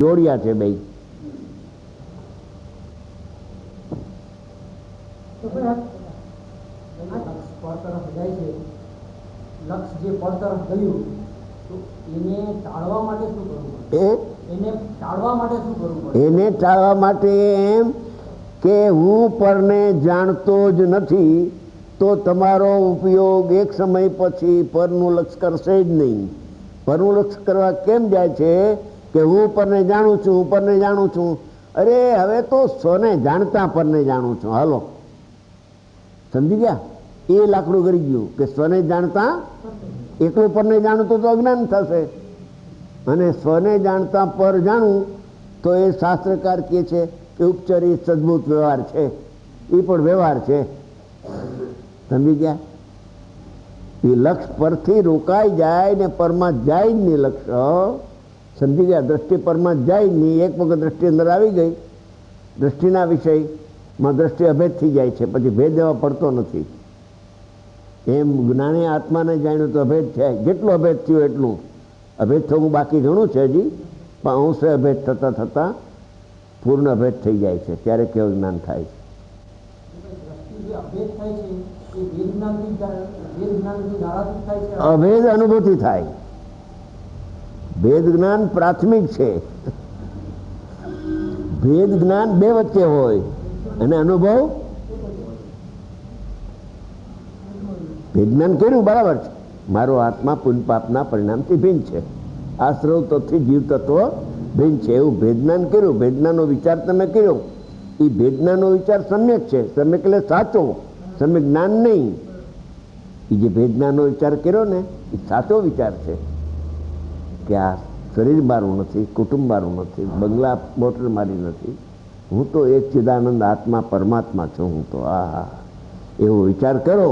જોડિયા છે બે. એને ટાળવા માટે એમ કે હું પરને જાણતો જ નથી તો તમારો ઉપયોગ એક સમય પછી પરનું લક્ષ કરશે જ નહીં. પરનું લક્ષ કરવા કેમ જાય છે કે હું પરને જાણું છું, હું પરને જાણું છું. અરે હવે તો સ્વને જાણતા પરને જાણું છું. હાલો, સમજી ગયા? એ લાકડું કરી ગયું કે સ્વને જાણતા એકલું પરને જાણું તો અજ્ઞાન થશે, અને સ્વને જાણતા પર જાણું તો એ શાસ્ત્રકાર કહે છે કે ઉપચારી સદભૂત વ્યવહાર છે. એ પણ વ્યવહાર છે, સમજી ગયા? એ લક્ષ પરથી રોકાઈ જાય ને પરમાં જાય જ નહીં. લક્ષ સમજી ગયા? દ્રષ્ટિ પરમાં જાય જ નહીં. એક વખત દ્રષ્ટિ અંદર આવી ગઈ, દ્રષ્ટિના વિષયમાં દ્રષ્ટિ અભેદ થઈ જાય છે, પછી ભેદ દેવા પડતો નથી. એમ જ્ઞાની આત્માને જાણ્યું તો અભેદ છે. જેટલો અભેદ થયો એટલું અભેદ થવું બાકી ઘણું છે હજી, પણ અંશે અભેદ થતાં થતાં પૂર્ણ અભેદ થઈ જાય છે. ત્યારે કેવું જ્ઞાન થાય છે? અભેદ અનુભૂતિ થાય. ભેદ જ્ઞાન પ્રાથમિક છે. ભેદ જ્ઞાન બે વચ્ચે હોય અને અનુભવ. ભેદ જ્ઞાન કર્યું બરાબર છે, મારો આત્મા પુણ્ય પાપના પરિણામથી ભિન્ન છે, આશ્રવ તત્વથી જીવ તત્વ ભિન્ન છે, એવું ભેદજ્ઞાન કર્યું. ભેદજ્ઞાનનો વિચાર તમે કર્યો, એ ભેદજ્ઞાનનો વિચાર સમ્યક છે. સમ્યક એટલે સાચો, સમ્યક જ્ઞાન નહીં. એ જે ભેદજ્ઞાનનો વિચાર કર્યો ને એ સાચો વિચાર છે કે આ શરીર મારું નથી, કુટુંબ મારું નથી, બંગલા મોટર મારી નથી, હું તો એક ચિદાનંદ આત્મા પરમાત્મા છું. હું તો આ એવો વિચાર કરો,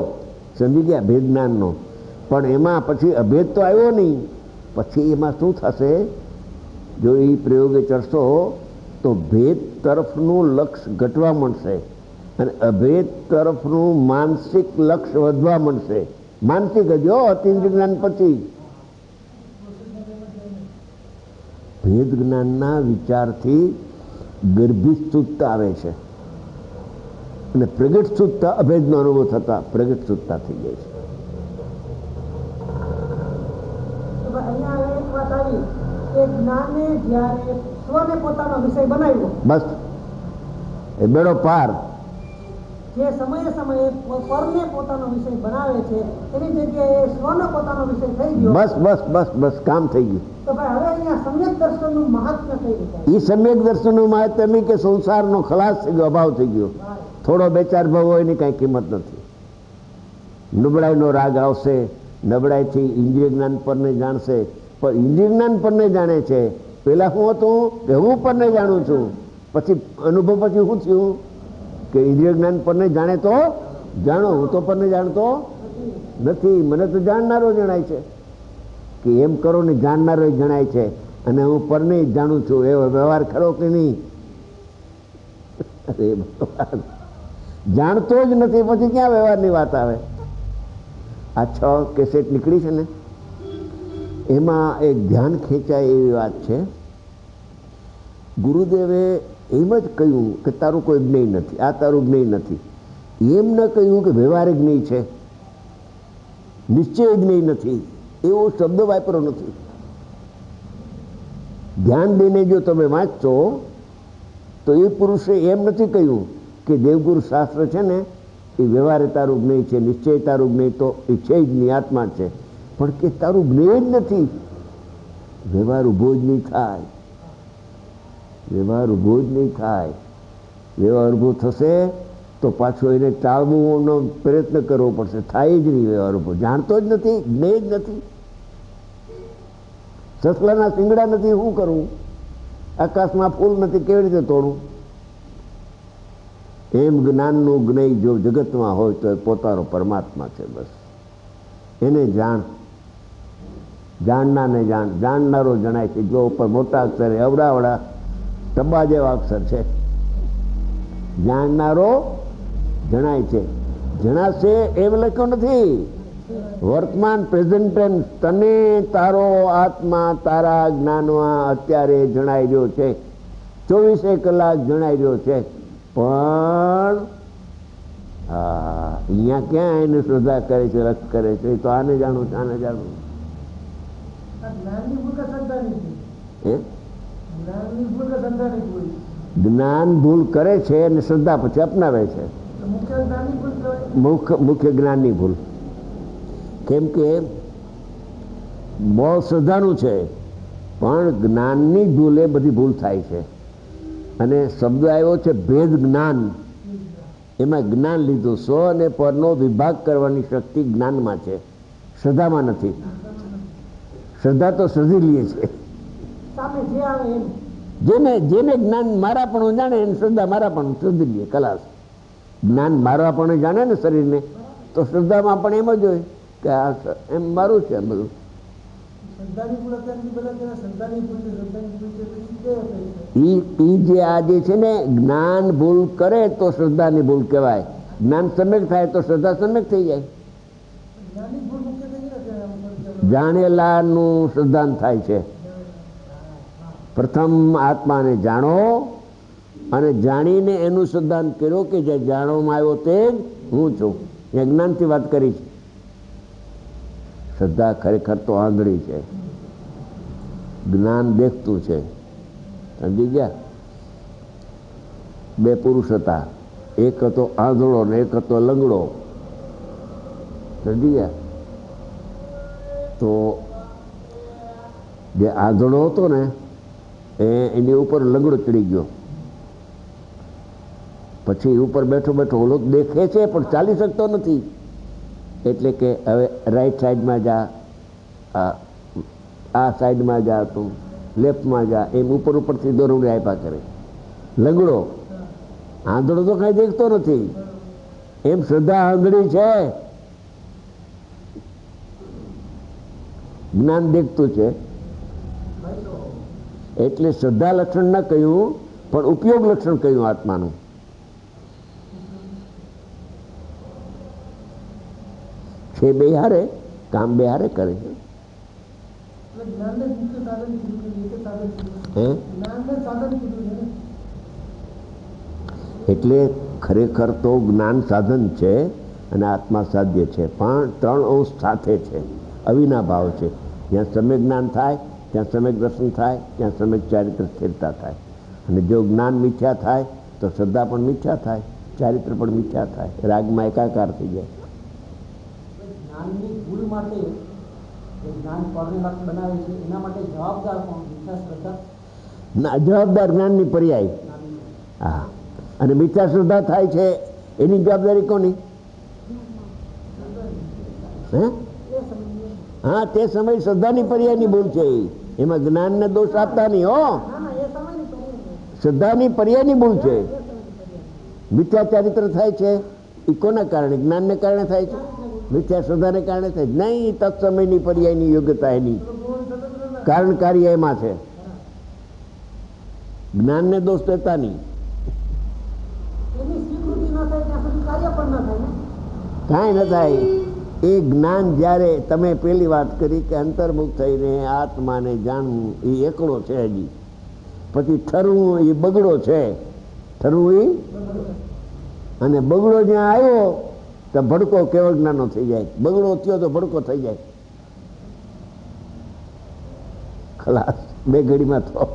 સમજી ગયા? ભેદ જ્ઞાનનો. પણ એમાં પછી અભેદ તો આવ્યો નહીં. પછી એમાં શું થશે? જો એ પ્રયોગે ચડશો તો ભેદ તરફનું લક્ષ ઘટવા માંડશે અને અભેદ તરફનું માનસિક લક્ષ વધવા માંડશે. માનસિક જ અતિન્દ્રિય જ્ઞાન પછી ભેદ જ્ઞાનના વિચારથી ગર્ભિત શુદ્ધતા આવે છે અને પ્રગટ શુદ્ધતા અભેદનો અનુભવ થતા પ્રગટ શુદ્ધતા થઈ જાય છે. બસ એ બેડો પાર. જે સમયે સમયે પરને પોતાનો વિષય બનાવે છે એની જગ્યાએ સ્વનો પોતાનો વિષય થઈ ગયો. બસ બસ બસ બસ કામ થઈ ગયું. તો ભાઈ હવે અહીંયા સમ્યક દર્શનનું મહાત્મ્ય થઈ ગયું. એ સમ્યક દર્શનનું મહાત્મ્ય કે સંસારનો ખલાસ થઈ ગયો, અભાવ થઈ ગયો. થોડો બે ચાર ભાવ હોય એની કાંઈ કિંમત નથી. નબળાઈનો રાગ આવશે, નબળાઈથી ઇન્દ્રિય જ્ઞાન પરને જાણશે, પણ ઇન્દ્રિય જ્ઞાન પરને જાણે છે. પેલા શું હતું કે હું પરને જાણું છું, પછી અનુભવ પછી શું થયું કે ઇન્દ્રિય જ્ઞાન પરને જાણે તો જાણો, હું તો પરને જાણતો નથી, મને તો જાણનારો જણાય છે. કે એમ કરો ને જાણનારો જણાય છે અને હું પરને જ જાણું છું, એવો વ્યવહાર ખરો કે નહીં? અરે જાણતો જ નથી, પછી ક્યાં વ્યવહારની વાત આવે? આ 6 કેસેટ નીકળી છે ને, એમાં એક ધ્યાન ખેંચાય એવી વાત છે. ગુરુદેવે એમ જ કહ્યું કે તારું કોઈ જ્ઞેય નથી, આ તારું જ્ઞેય નથી. એમ ન કહ્યું કે વ્યવહારિક જ્ઞેય છે, નિશ્ચય જ્ઞેય નથી, એવો શબ્દ વાપરો નથી. ધ્યાન દઈને જો તમે વાંચશો તો એ પુરુષે એમ નથી કહ્યું કે દેવગુરુ શાસ્ત્ર છે ને એ વ્યવહારે તારું જ્ઞેય છે, નિશ્ચય તારું જ્ઞેય તો એ છે જ નહીં, આત્મા છે. પણ કે તારું જ્ઞેય જ નથી, વ્યવહાર ઉભો જ નહીં થાય, વ્યવહાર ઉભો જ નહીં થાય. વ્યવહાર ઉભો થશે તો પાછો એને ટાળવાનો પ્રયત્ન કરવો પડશે, થાય જ નહીં વ્યવહાર ઉભો. જાણતો જ નથી, જ્ઞેય જ નથી. સસલાના શિંગડા નથી, શું કરવું? આકાશમાં ફૂલ નથી, કેવી રીતે તોડવું? એમ જ્ઞાનનું જ્ઞેય જો જગતમાં હોય તો એ પોતાનો પરમાત્મા છે. બસ એને જાણ, જાણનારને જાણ, જાણનારો જણાય છે. જો ઉપર મોટા અક્ષરે અવડાવડા ટબા જેવા અક્ષર છે, જાણનારો જણાય છે. જણાશે એમ લખ્યું નથી, વર્તમાન પ્રેઝન્ટ ટેન્સ. તને તારો આત્મા તારા જ્ઞાનમાં અત્યારે જણાઈ રહ્યો છે, 24 કલાક જણાઈ રહ્યો છે, પણ અહીંયા ક્યાં એને શ્રદ્ધા કરે છે, લક્ષ કરે છે? તો આને જાણું છે, આને જાણું. હે? જ્ઞાન ભૂલ કરે છે અને શ્રદ્ધા પછી અપનાવે છે. મુખ્ય જ્ઞાનની ભૂલ. કેમ કે બહુ શ્રદ્ધાનું છે, પણ જ્ઞાનની ભૂલે બધી ભૂલ થાય છે. અને શબ્દ આવ્યો છે ભેદ જ્ઞાન. એમાં જ્ઞાન લીધું. સ્વ અને પરનો વિભાગ કરવાની શક્તિ જ્ઞાનમાં છે, શ્રદ્ધામાં નથી. શ્રદ્ધા તો શોધી લે છે. જેને જ્ઞાન મારા પણ જાણે એને શ્રદ્ધા મારા પણ શોધી લે. કલાસ જ્ઞાન મારા પણ જાણે ને શરીરને, તો શ્રદ્ધામાં પણ એમ જ હોય કે આ એમ મારું છે બધું. ઈ જે આ જે છે ને જ્ઞાન ભૂલ કરે તો શ્રદ્ધાની ભૂલ કહેવાય. જ્ઞાન સમ્યક થાય તો શ્રદ્ધા સમ્યક થઈ જાય. જાણેલાનું શ્રદ્ધાન થાય છે. પ્રથમ આત્માને જાણો અને જાણીને એનું શ્રદ્ધાન કર્યો કે જે જાણવામાં આવ્યો તે જ હું છું. એ જ્ઞાનથી વાત કરી છે. શ્રદ્ધા ખરેખર તો આંધળી છે. જ્ઞાન દેખતું છે. સમજી ગયા? બે પુરુષ હતા, એક હતો આંધળો ને એક હતો લંગડો. સમજી ગયા? તો જે આંધળો હતો ને એની ઉપર લંગડો ચડી ગયો. પછી ઉપર બેઠો બેઠો ઓલો દેખે છે પણ ચાલી શકતો નથી. એટલે કે હવે રાઈટ સાઈડમાં જા, આ સાઈડમાં જા, તું લેફ્ટમાં જા, એમ ઉપર ઉપરથી દોરવડી આપ્યા કરે. લંગડો. આંધળો તો કઈ દેખતો નથી. એમ શ્રદ્ધા આંધળી છે. જ્ઞાન દેખતું છે. એટલે શ્રદ્ધા લક્ષણ ના કહ્યું, પણ ઉપયોગ લક્ષણ કહ્યું આત્માનું. છે બે હારે, કામ બે હારે કરે છે. એટલે ખરેખર તો જ્ઞાન સાધન છે અને આત્મા સાધ્ય છે, પણ 3 અંશ સાથે છે, અવિનાભાવ છે. જ્યાં સમ્યક જ્ઞાન થાય ત્યાં સમ્યક દર્શન થાય, ત્યાં સમ્યક ચારિત્ર સ્થિરતા થાય. અને જો જ્ઞાન મિથ્યા થાય તો શ્રદ્ધા પણ મિથ્યા થાય, ચારિત્ર પણ મિથ્યા થાય, રાગમાં એકાકાર થઈ જાય. જ્ઞાનની ભૂલ માટે જ્ઞાન પરલક્ષ બનાવે છે, એના માટે જવાબદાર કોણ? મિથ્યા શ્રદ્ધા ના, જવાબદાર જ્ઞાનની પર્યાય. હા, અને મિથ્યા શ્રદ્ધા થાય છે એની જવાબદારી કોની? હે? હા, તે સમય શ્રદ્ધાની પર્યાયની ભૂલ છે. એમાં જ્ઞાનને દોષ આપતા નહીં. હો, શ્રદ્ધાની પર્યાયની ભૂલ છે. મિથ્યા ચારિત્ર થાય છે એ કોના કારણે? જ્ઞાનને કારણે થાય છે, મિથ્યા શ્રદ્ધાને કારણે થાય નહીં. તત્સમયની પર્યાયની યોગ્યતા એની કારણ કાર્ય એમાં છે. જ્ઞાનને દોષ દેતા નહીં. કાંઈ ન થાય. એ જ્ઞાન જ્યારે તમે પેલી વાત કરી કે અંતર્મુખ થઈને આત્માને જાણવું એ એકડો છે હજી. પછી ઠરવું એ બગડો છે. ઠરવું એ અને બગડો જ્યાં આવ્યો તો ભડકો કેવળ જ્ઞાનનો થઈ જાય. બગડો થયો તો ભડકો થઈ જાય. ખલાસ બે ઘડીમાં તો.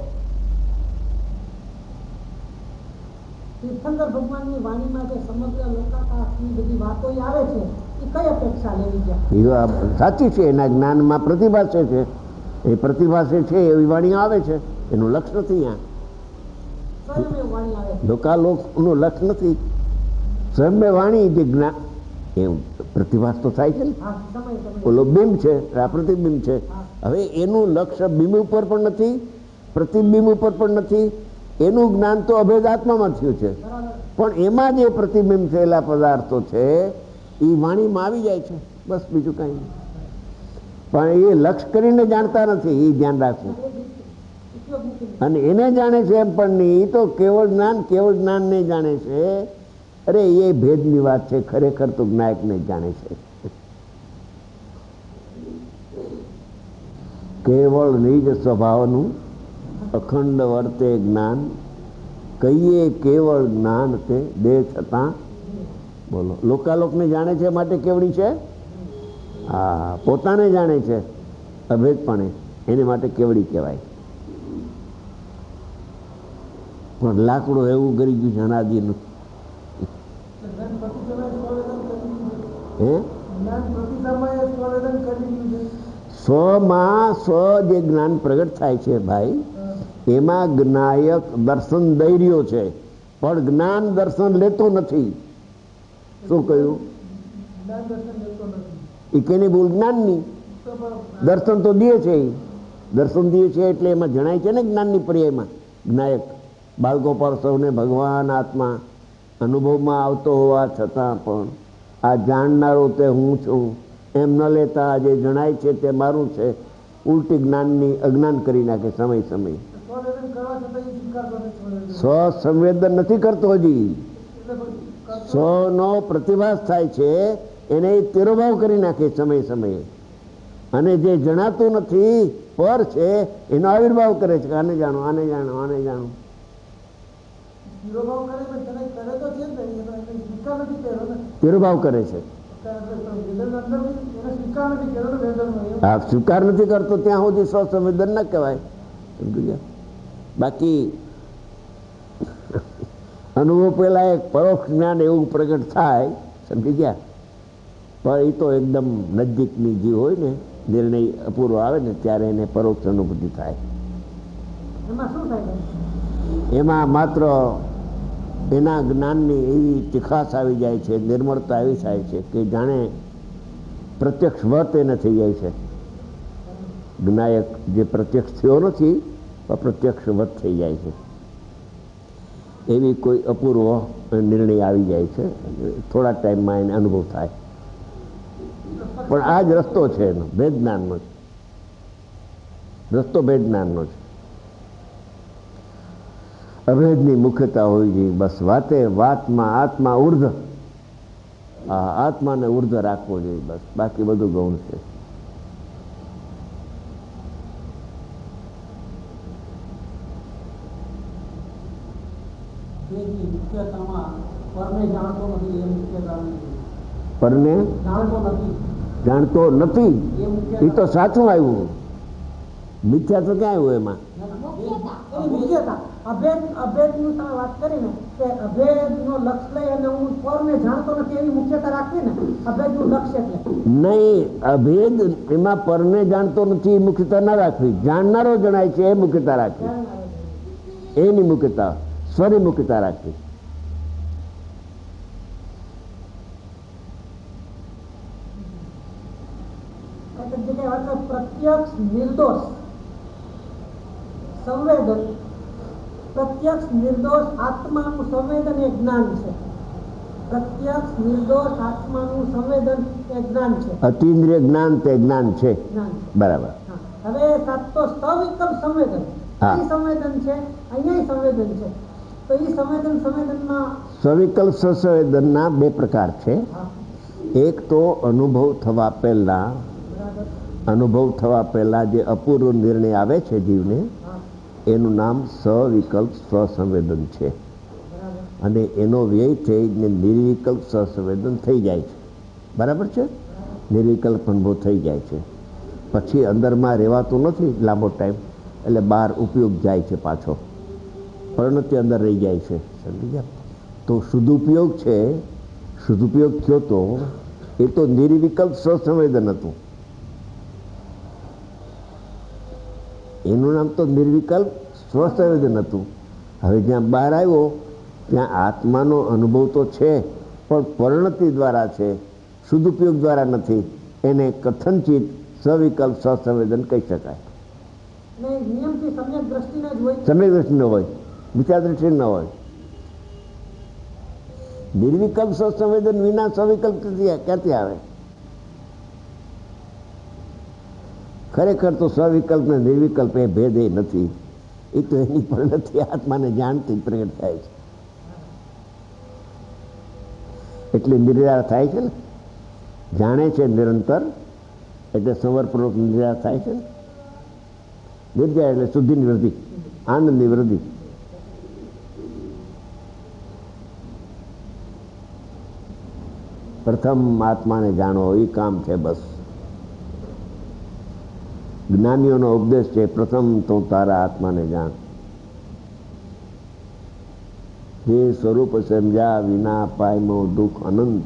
તીર્થંકર ભગવાનની વાણીમાં જે સમગ્ર લોકાકાશની બધી વાતો આવે છે એ કઈ અપેક્ષા લેવી જાય? એ સાચી છે. એના જ્ઞાનમાં પ્રતિભાષે છે. એ પ્રતિભાષે છે એવી વાણી આવે છે. એનું લક્ષ નથી. અહીંયા વાણી આવે લોકાલોકનું લક્ષ નથી. સ્વયં વાણી જે જ્ઞાન એમ પ્રતિભાસ તો થાય છે ને. ઓલો બિંબ છે, આ પ્રતિબિંબ છે. હવે એનું લક્ષ્ય બિંબ ઉપર પણ નથી, પ્રતિબિંબ ઉપર પણ નથી. એનું જ્ઞાન તો અભેદ આત્મામાં થયું છે. પણ એમાં જે પ્રતિબિંબ થયેલા પદાર્થો છે એ વાણીમાં આવી જાય છે. બસ બીજું કાંઈ નહીં. પણ એ લક્ષ કરીને જાણતા નથી. એ ધ્યાન રાખવું. અને એને જાણે છે એમ પણ નહીં. એ તો કેવળ જ્ઞાનને જાણે છે. અરે એ ભેદની વાત છે. ખરેખર તો જ્ઞાયકને જાણે છે. કેવળ નિજ સ્વભાવનું અખંડ વર્તે જ્ઞાન, કહીએ કેવળ જ્ઞાન તે દેહ છતાં. બોલો, લોકાલોકને જાણે છે માટે કેવડી છે? હા, પોતાને જાણે છે અભેદપણે, એને માટે કેવડી કહેવાય. પણ લાકડું એવું કરી ગયું છે અનાદિનું. હે, સ્વમાં સ્વ જે જ્ઞાન પ્રગટ થાય છે ભાઈ, એમાં જ્ઞાયક દર્શન દઈ રહ્યો છે, પણ જ્ઞાન દર્શન લેતો નથી. શું કહ્યું? એ કેની ભૂલ? જ્ઞાનની. દર્શન તો દે છે, દર્શન દે છે એટલે એમાં જણાય છે ને જ્ઞાનની પર્યાયમાં જ્ઞાયક. બાળગોપાલ સૌને ભગવાન આત્મા અનુભવમાં આવતો હોવા છતાં પણ આ જાણનારો તે હું છું એમ ન લેતા જે જણાય છે તે મારું છે, ઉલટી જ્ઞાનની અજ્ઞાન કરી નાખે સમય સમય. સ્વસંવેદન નથી કરતો હજી, સ્વનો પ્રતિભાસ થાય છે એને તિરોભાવ કરી નાખે સમય સમયે, અને જે જણાતું નથી પર છે એનો આવિર્ભાવ કરે છે. આને જાણો, આને જાણો, આને જાણો. તિરોભાવ કરે છે. હા, સ્વીકાર નથી કરતો ત્યાં સુધી સ્વસંવેદન ન કહેવાય. બાકી અનુભવ પહેલા એક પરોક્ષ જ્ઞાન એવું પ્રગટ થાય, સમજી ગયા? પણ એ તો એકદમ નજીકની જીવ હોય ને, નિર્ણય અપૂર્વ આવે ને ત્યારે એને પરોક્ષ અનુભૂતિ થાય. એમાં માત્ર એના જ્ઞાનની એવી તીખાસ આવી જાય છે, નિર્મળતા આવી જાય છે કે જાણે પ્રત્યક્ષ વત એને થઈ જાય છે. જ્ઞાયક જે પ્રત્યક્ષ થયો નથી પણ પ્રત્યક્ષ વત થઈ જાય છે, એવી કોઈ અપૂર્વ નિર્ણય આવી જાય છે. થોડા ટાઈમમાં એને અનુભવ થાય. પણ આ જ રસ્તો છે એનો, ભેદ જ્ઞાનનો છે રસ્તો, ભેદ જ્ઞાનનો છે. અભેદની મુખ્યતા હોવી જોઈએ બસ. વાતે વાતમાં આત્મા ઉર્ધ, આત્માને ઉર્ધ રાખવો જોઈએ બસ, બાકી બધું ગૌણ છે. પરને જાણતો નથી એ તો સાચું આવ્યું, મિથ્યા તો ક્યાં આવ્યું એમાં? અભેદનું તમે વાત કરીને કે અભેદનો લક્ષ્ય લઈ અને હું પરને જાણતો નથી એવી મુખ્યતા રાખવી ને, અભેદનું લક્ષ્ય એટલે નહીં. અભેદ એમાં પરને જાણતો નથી એ મુખ્યતા ના રાખવી, જાણનારો જણાય છે એ મુખ્યતા રાખવી, એની મુખ્યતા, સ્વની મુખ્યતા રાખવી. પ્રત્યક્ષ નિર્દોષ સંવેદન, પ્રત્યક્ષ નિર્દોષ આત્માનું સંવેદન એ જ્ઞાન છે. પ્રત્યક્ષ નિર્દોષ આત્માનું સંવેદન એ જ્ઞાન છે. અતિન્દ્રિય જ્ઞાન તે જ્ઞાન છે. બરાબર. હવે સાત તો સવિકલ્પ સંવેદન, અહીં સંવેદન છે, અહીંયા સંવેદન છે. તો એ સંવેદનમાં સવિકલ્પ સંવેદનના બે પ્રકાર છે. એક તો અનુભવ થવા પહેલા જે અપૂર્વ નિર્ણય આવે છે જીવને, એનું નામ સવિકલ્પ સ્વસંવેદન છે. અને એનો વ્યય થઈને નિર્વિકલ્પ સ્વસંવેદન થઈ જાય છે. બરાબર છે? નિર્વિકલ્પ અનુભવ થઈ જાય છે. પછી અંદરમાં રહેવાતું નથી લાંબો ટાઈમ, એટલે બહાર ઉપયોગ જાય છે પાછો, પરિણતિ અંદર રહી જાય છે. સમજી ગયા? તો શુદ્ધુપયોગ છે, શુદ્ધુપયોગ થયો તો એ તો નિર્વિકલ્પ સ્વસંવેદન હતું, એનું નામ તો નિર્વિકલ્પ સ્વસંવેદન હતું. હવે જ્યાં બહાર આવ્યો ત્યાં આત્માનો અનુભવ તો છે પણ પરિણતિ દ્વારા છે, સદુપયોગ દ્વારા નથી. એને કથનચિત સવિકલ્પ સ્વસંવેદન કહી શકાય. સમ્યક દ્રષ્ટિ ન હોય, વિચાર દ્રષ્ટિ ન હોય. નિર્વિકલ્પ સ્વસંવેદન વિના સવિકલ્પ ક્યાંથી આવે? ખરેખર તો સ્વવિકલ્પ ને નિર્વિકલ્પ એ ભેદ એ નથી, એ તો એની પરિણતિ આત્માને જાણતી પ્રગટ થાય છે. એટલે નિર્ધાર થાય છે ને, જાણે છે નિરંતર એટલે સંવરપૂર્વક નિર્ધાર થાય છે ને. વિદ્યા એટલે શુદ્ધિની વૃદ્ધિ, આનંદની વૃદ્ધિ. પ્રથમ આત્માને જાણો એ કામ છે. બસ જ્ઞાનીઓનો ઉપદેશ છે, પ્રથમ તો તારા આત્માને જાણ. હે સ્વરૂપ સમજ્યા વિના પાયનો દુઃખ અનંત.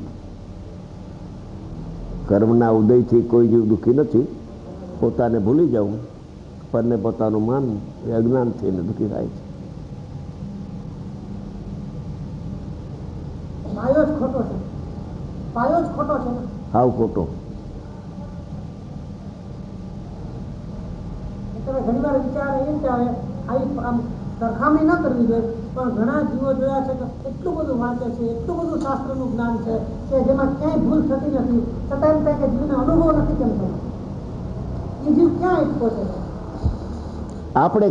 કર્મના ઉદયથી કોઈ જીવ દુઃખી નથી. પોતાને ભૂલી જવું, પરને પોતાનું માનવું એ અજ્ઞાનથી એને દુઃખી થાય છે. પાયો જ ખોટો છે, પાયો જ ખોટો છે ને. હાવ ખોટો. તમે ઘણી વાર વિચાર એમ કે હવે આવી આમ સરખામણી ન કરવી જોઈએ, પણ ઘણા જીવો જોયા છે કે એટલું બધું વાંચે છે, એટલું બધું શાસ્ત્રનું જ્ઞાન છે કે જેમાં ક્યાંય ભૂલ થતી નથી, છતાં એમ થાય કે જીવને અનુભવ નથી કેમ થતો. એ જીવ ક્યાં અટકો છે? આપણે